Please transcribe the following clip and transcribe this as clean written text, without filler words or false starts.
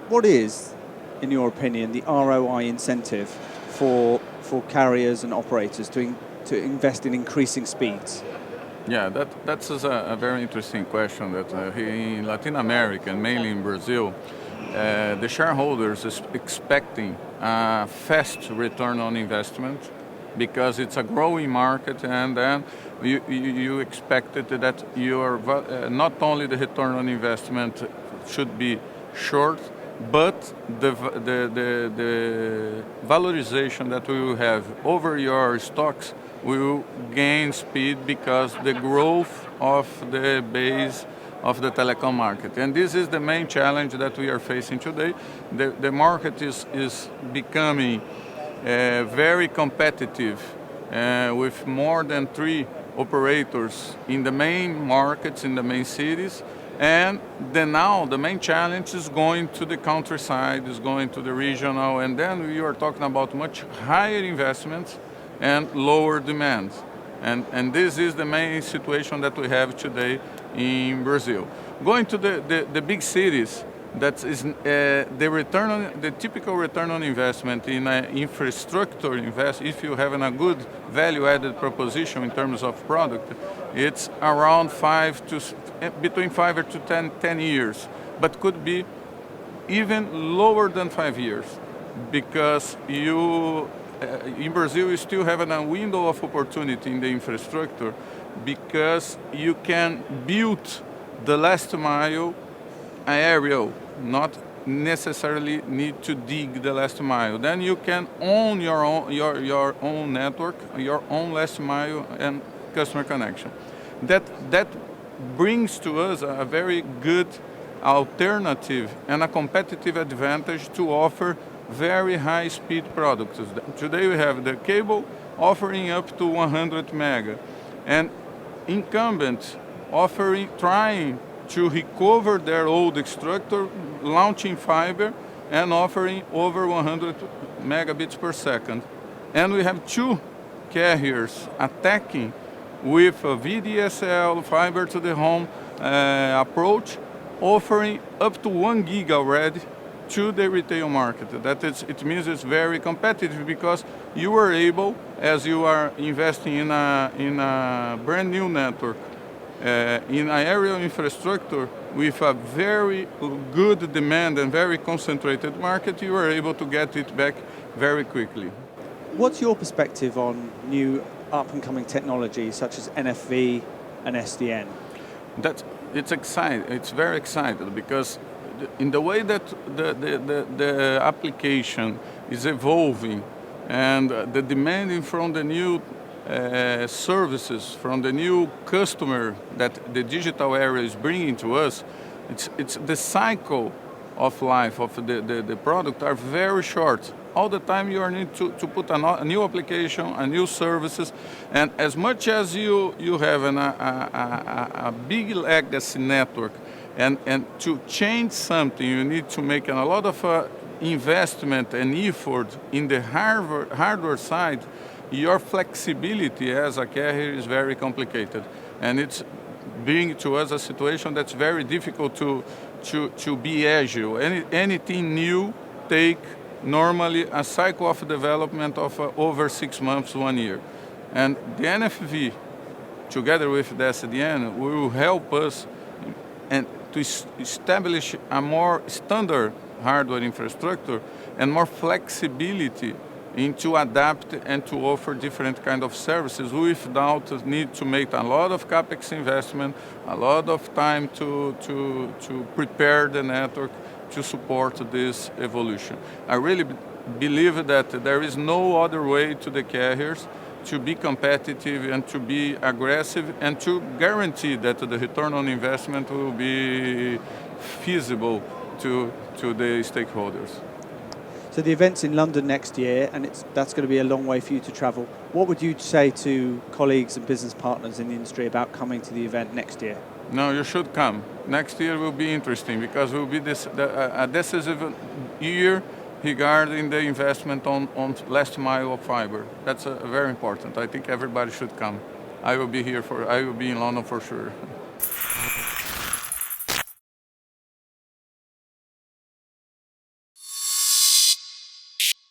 What is, in your opinion, the ROI incentive for carriers and operators to invest in increasing speeds? Yeah, that's a very interesting question that here in Latin America, and mainly in Brazil, the shareholders is expecting a fast return on investment because it's a growing market, and then you expected that your not only the return on investment should be short, but the valorization that we will have over your stocks will gain speed because the growth of the base of the telecom market. And this is the main challenge that we are facing today. The market is becoming very competitive with more than 3 operators in the main markets, in the main cities. And then now the main challenge is going to the countryside, is going to the regional, and then we are talking about much higher investments and lower demand. And this is the main situation that we have today in Brazil. Going to the big cities, that is the typical return on investment in infrastructure if you have a good value-added proposition in terms of product, it's around between 5 to 10 years, but could be even lower than 5 years, because in Brazil you still have a window of opportunity in the infrastructure, because you can build the last mile aerial, not necessarily need to dig the last mile. Then you can own your own network, your own last mile and customer connection. That brings to us a very good alternative and a competitive advantage to offer very high speed products. Today we have the cable offering up to 100 mega, and incumbents trying to recover their old structure, launching fiber and offering over 100 megabits per second. And we have 2 carriers attacking with a VDSL, fiber to the home approach, offering up to 1 gig already to the retail market. It means it's very competitive, because you are able, as you are investing in a brand new network, in aerial infrastructure with a very good demand and very concentrated market, you are able to get it back very quickly. What's your perspective on new up-and-coming technologies such as NFV and SDN? It's exciting. It's very exciting, because in the way that the application is evolving and the demanding from the new services, from the new customer that the digital area is bringing to us, it's the cycle of life of the product are very short. All the time you need to put a new application, a new services, and as much as you have a big legacy network, and to change something you need to make a lot of investment and effort in the hardware side. Your flexibility as a carrier is very complicated, and it's bringing to us a situation that's very difficult to be agile. Anything new take normally a cycle of development of over 6 months, 1 year. And the NFV, together with the SDN, will help us and to establish a more standard hardware infrastructure and more flexibility to adapt and to offer different kind of services without need to make a lot of capex investment, a lot of time to prepare the network to support this evolution. I really believe that there is no other way to the carriers to be competitive and to be aggressive and to guarantee that the return on investment will be feasible to the stakeholders. So the event's in London next year, and that's going to be a long way for you to travel. What would you say to colleagues and business partners in the industry about coming to the event next year? No, you should come. Next year will be interesting, because it will be a decisive year regarding the investment on last mile of fiber. That's very important. I think everybody should come. I will be in London for sure.